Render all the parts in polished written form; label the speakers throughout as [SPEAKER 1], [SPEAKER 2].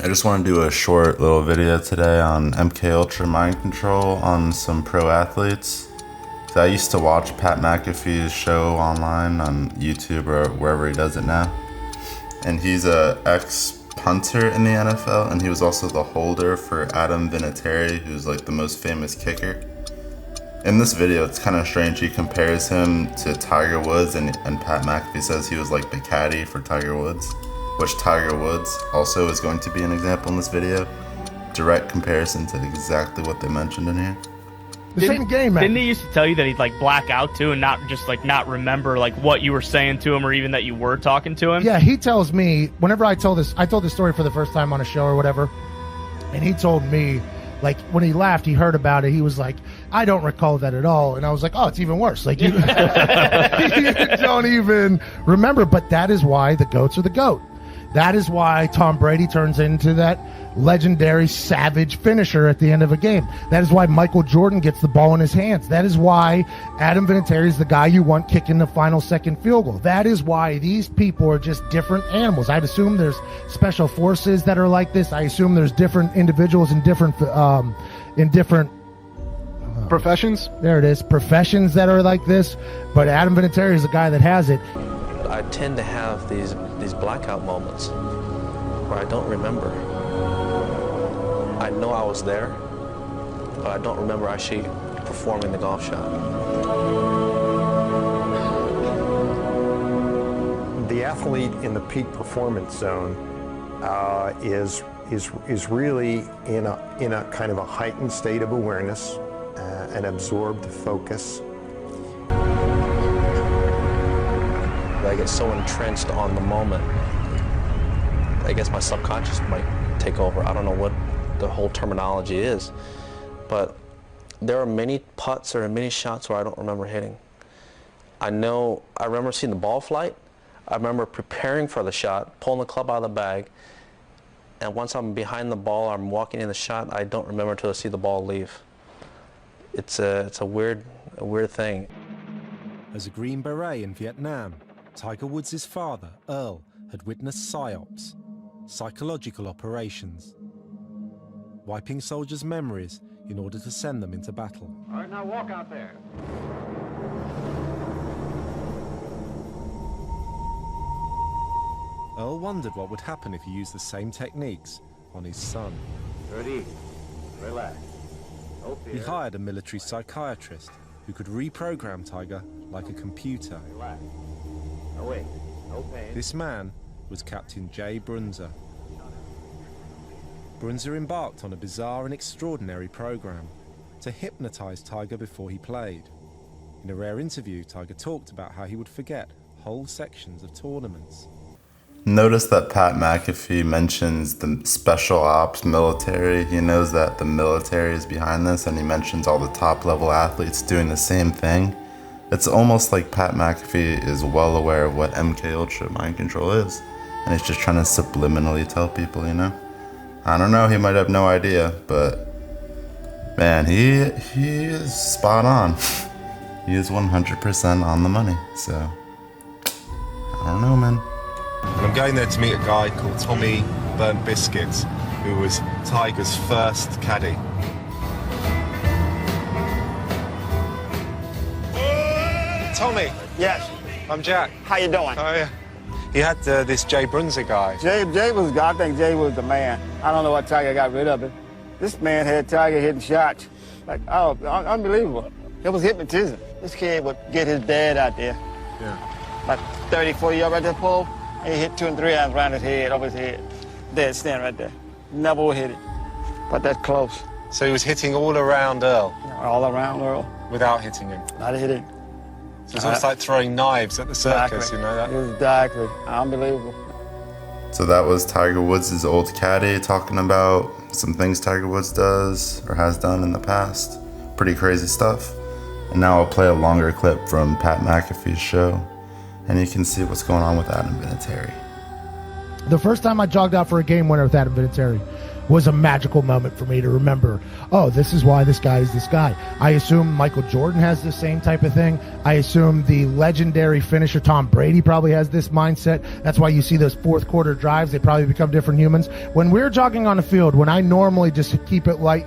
[SPEAKER 1] I just want to do a short little video today on MK Ultra mind control on some pro athletes. So I used to watch Pat McAfee's show online on YouTube or wherever he does it now. And he's a ex-punter in the NFL, and he was also the holder for Adam Vinatieri, who's like the most famous kicker. In this video, it's kind of strange. He compares him to Tiger Woods, and Pat McAfee says he was like the caddy for Tiger Woods, which Tiger Woods also is going to be an example in this video. Direct comparison to exactly what they mentioned in here.
[SPEAKER 2] The same game, man.
[SPEAKER 3] Didn't he used to tell you that he'd like black out too and not just like not remember like what you were saying to him or even that you were talking to him?
[SPEAKER 2] Yeah, he tells me whenever I told this story for the first time on a show or whatever, and he told me, like, when he laughed, he heard about it. He was like, I don't recall that at all. And I was like, oh, it's even worse. Like, you, you don't even remember. But that is why the GOATs are the GOAT. That is why Tom Brady turns into that legendary savage finisher at the end of a game. That is why Michael Jordan gets the ball in his hands. That is why Adam Vinatieri is the guy you want kicking the final second field goal. That is why these people are just different animals. I'd assume there's special forces that are like this. I assume there's different individuals in different
[SPEAKER 4] professions.
[SPEAKER 2] There it is. Professions that are like this. But Adam Vinatieri is the guy that has it.
[SPEAKER 5] I tend to have these blackout moments where I don't remember. I know I was there, but I don't remember actually performing the golf shot.
[SPEAKER 6] The athlete in the peak performance zone is really in a kind of a heightened state of awareness, an absorbed focus.
[SPEAKER 5] I get so entrenched on the moment. I guess my subconscious might take over. I don't know what the whole terminology is, but there are many putts or many shots where I don't remember hitting. I remember seeing the ball flight. I remember preparing for the shot, pulling the club out of the bag, and once I'm behind the ball, I'm walking in the shot, I don't remember until I see the ball leave. It's a weird thing.
[SPEAKER 7] As a Green Beret in Vietnam, Tiger Woods' father, Earl, had witnessed PSYOPs, psychological operations, wiping soldiers' memories in order to send them into battle.
[SPEAKER 8] All right, now walk out there.
[SPEAKER 7] Earl wondered what would happen if he used the same techniques on his son.
[SPEAKER 8] Ready, relax.
[SPEAKER 7] He hired a military psychiatrist who could reprogram Tiger like a computer.
[SPEAKER 8] Relax. No wait, no pain.
[SPEAKER 7] This man was Captain Jay Brunzer. Brunzer embarked on a bizarre and extraordinary program to hypnotize Tiger before he played. In a rare interview, Tiger talked about how he would forget whole sections of tournaments.
[SPEAKER 1] Notice that Pat McAfee mentions the special ops military. He knows that the military is behind this, and he mentions all the top level athletes doing the same thing. It's almost like Pat McAfee is well aware of what MK Ultra mind control is, and he's just trying to subliminally tell people, you know? I don't know, he might have no idea, but man, he is spot on. He is 100% on the money, so I don't know, man.
[SPEAKER 9] I'm going there to meet a guy called Tommy Burnt Biscuits, who was Tiger's first caddy. Tommy.
[SPEAKER 10] Yes.
[SPEAKER 9] I'm Jack.
[SPEAKER 10] How you doing?
[SPEAKER 9] Oh yeah. He had this Jay Brunzer guy.
[SPEAKER 10] Jay was, I think Jay was the man. I don't know why Tiger got rid of it. This man had Tiger hitting shots. Like, oh, unbelievable. It was hypnotism. This kid would get his dad out there.
[SPEAKER 9] Yeah.
[SPEAKER 10] Like 30, 40 yards right there, pole. And he hit 2 and 3 irons around his head, over his head. Dead stand right there. Never would hit it. But that close.
[SPEAKER 9] So he was hitting all around Earl?
[SPEAKER 10] All around Earl.
[SPEAKER 9] Without hitting him?
[SPEAKER 10] Not hitting.
[SPEAKER 9] So it's almost like throwing knives at the circus,
[SPEAKER 10] Exactly.
[SPEAKER 9] you know that?
[SPEAKER 10] Exactly. Unbelievable.
[SPEAKER 1] So that was Tiger Woods' old caddy talking about some things Tiger Woods does or has done in the past. Pretty crazy stuff. And now I'll play a longer clip from Pat McAfee's show, and you can see what's going on with Adam Vinatieri.
[SPEAKER 2] The first time I jogged out for a game winner with Adam Vinatieri was a magical moment for me to remember, oh, this is why this guy is this guy. I assume Michael Jordan has the same type of thing. I assume the legendary finisher Tom Brady probably has this mindset. That's why you see those fourth quarter drives. They probably become different humans. When we're jogging on the field, when I normally just keep it light,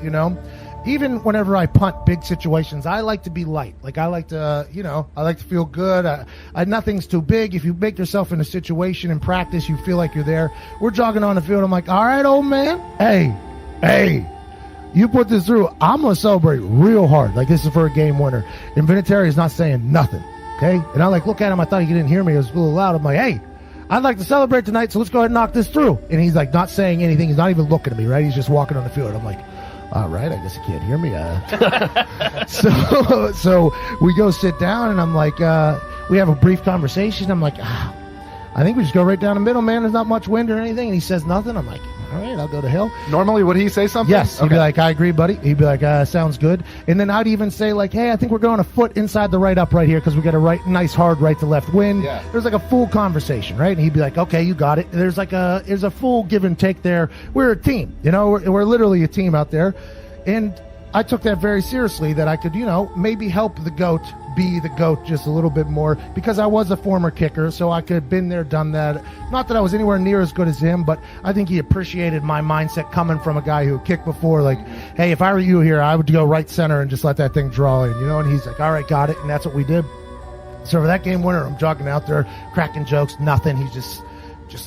[SPEAKER 2] even whenever I punt big situations, I like to be light. Like I like to, I like to feel good. Nothing's too big. If you make yourself in a situation in practice, you feel like you're there. We're jogging on the field. I'm like, all right, old man. Hey, you put this through. I'm going to celebrate real hard. Like this is for a game winner. And Vinatieri is not saying nothing. Okay. And I look at him. I thought he didn't hear me. It was a little loud. I'm like, hey, I'd like to celebrate tonight. So let's go ahead and knock this through. And he's like not saying anything. He's not even looking at me, right? He's just walking on the field. I'm like, all right, I guess he can't hear me. So we go sit down, and I'm like, we have a brief conversation. I'm like, I think we just go right down the middle, man. There's not much wind or anything. And he says nothing. I'm like, all right, I'll go to hell.
[SPEAKER 4] Normally, would he say something?
[SPEAKER 2] Yes. He'd be like, I agree, buddy. He'd be like, sounds good. And then I'd even say, like, hey, I think we're going a foot inside the right up right here because we got a nice hard right to left wind.
[SPEAKER 4] Yeah.
[SPEAKER 2] There's like a full conversation, right? And he'd be like, okay, you got it. There's a full give and take there. We're a team. We're literally a team out there. And I took that very seriously, that I could, maybe help the GOAT be the GOAT just a little bit more, because I was a former kicker, so I could have been there, done that. Not that I was anywhere near as good as him, but I think he appreciated my mindset coming from a guy who kicked before. Like, hey, if I were you here, I would go right center and just let that thing draw in, and he's like, all right, got it. And that's what we did. So for that game winner, I'm jogging out there, cracking jokes, nothing. He's just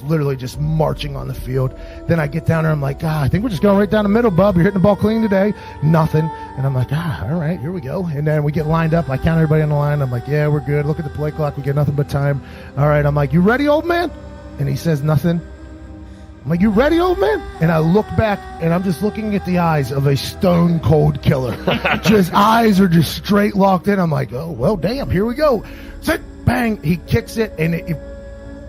[SPEAKER 2] literally just marching on the field. Then I get down there, I'm like, I think we're just going right down the middle, bub. You're hitting the ball clean today. Nothing. And I'm like, all right, here we go. And then we get lined up. I count everybody on the line. I'm like, yeah, we're good. Look at the play clock. We get nothing but time. All right. I'm like, you ready, old man? And he says nothing. I'm like, you ready, old man? And I look back, and I'm just looking at the eyes of a stone cold killer. Just eyes are just straight locked in. I'm like, oh, well, damn, here we go. Sit, bang. He kicks it, and it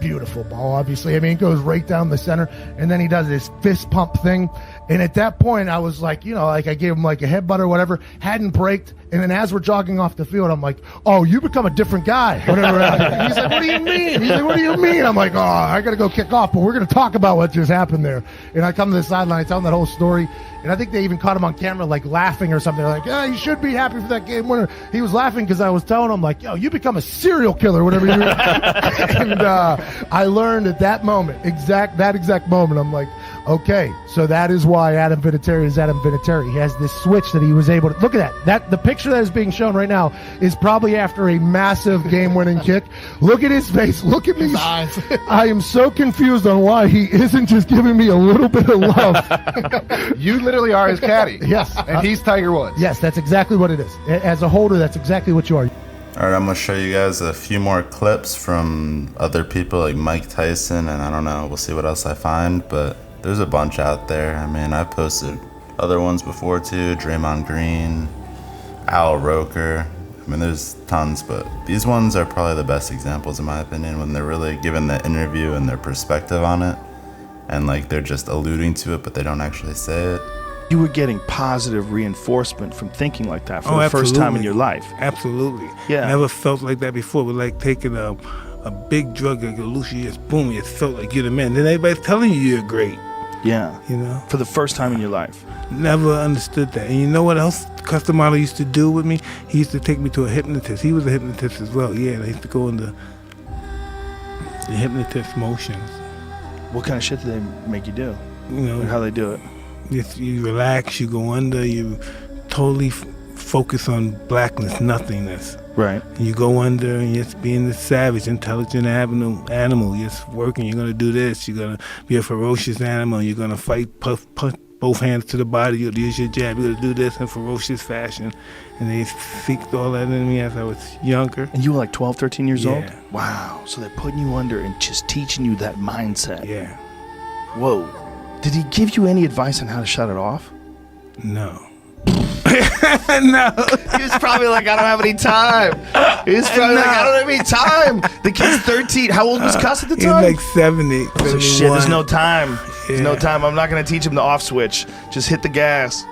[SPEAKER 2] beautiful ball, obviously. I mean, it goes right down the center, and then he does this fist pump thing. And at that point, I was like, I gave him like a headbutt or whatever, hadn't braked. And then as we're jogging off the field, I'm like, oh, you become a different guy. Whatever. He's like, what do you mean? He's like, what do you mean? I'm like, oh, I got to go kick off, but we're going to talk about what just happened there. And I come to the sideline, I tell him that whole story. And I think they even caught him on camera, like laughing or something. They're like, yeah, you should be happy for that game winner. He was laughing because I was telling him, like, yo, you become a serial killer, whatever you And I learned at that moment, that exact moment, I'm like, okay, so that is why Adam Vinatieri is Adam Vinatieri. He has this switch that he was able to look at that. The picture that is being shown right now is probably after a massive game-winning kick. Look at his face. Look at me. I am so confused on why he isn't just giving me a little bit of love.
[SPEAKER 4] You literally are his caddy.
[SPEAKER 2] Yes.
[SPEAKER 4] And he's Tiger Woods.
[SPEAKER 2] Yes, that's exactly what it is. As a holder, that's exactly what you are.
[SPEAKER 1] All right, I'm going to show you guys a few more clips from other people like Mike Tyson, and I don't know, we'll see what else I find, but there's a bunch out there. I mean, I've posted other ones before too, Draymond Green, Al Roker. I mean, there's tons, but these ones are probably the best examples in my opinion when they're really giving the interview and their perspective on it, and like they're just alluding to it, but they don't actually say it.
[SPEAKER 11] You were getting positive reinforcement from thinking like that for the first time in your life.
[SPEAKER 12] Absolutely.
[SPEAKER 11] Yeah.
[SPEAKER 12] Never felt like that before. It was like taking a big drug, like a Lucy, just boom, it felt like you're the man. Then everybody's telling you you're great.
[SPEAKER 11] Yeah.
[SPEAKER 12] You know?
[SPEAKER 11] For the first time in your life.
[SPEAKER 12] Never understood that. And you know what else Custom Model used to do with me? He used to take me to a hypnotist. He was a hypnotist as well. Yeah, they used to go into the hypnotist motions.
[SPEAKER 11] What kind of shit did they make you do?
[SPEAKER 12] You know,
[SPEAKER 11] how they do it?
[SPEAKER 12] You relax, you go under, you totally focus on blackness, nothingness.
[SPEAKER 11] Right.
[SPEAKER 12] And you go under and you're just being this savage, intelligent animal. You're just working, you're going to do this, you're going to be a ferocious animal, you're going to fight, punch both hands to the body, you'll use your jab, you're going to do this in ferocious fashion. And they seeked all that in me as I was younger.
[SPEAKER 11] And you were like 12, 13 years old?
[SPEAKER 12] Yeah.
[SPEAKER 11] Wow. So they're putting you under and just teaching you that mindset.
[SPEAKER 12] Yeah.
[SPEAKER 11] Whoa. Did he give you any advice on how to shut it off?
[SPEAKER 12] No.
[SPEAKER 11] No. He was probably like, I don't have any time. He was probably like, I don't have any time. The kid's 13. How old was Cuss at the time?
[SPEAKER 12] He was like 70.
[SPEAKER 11] So shit, there's no time. There's no time. I'm not going to teach him the off switch. Just hit the gas.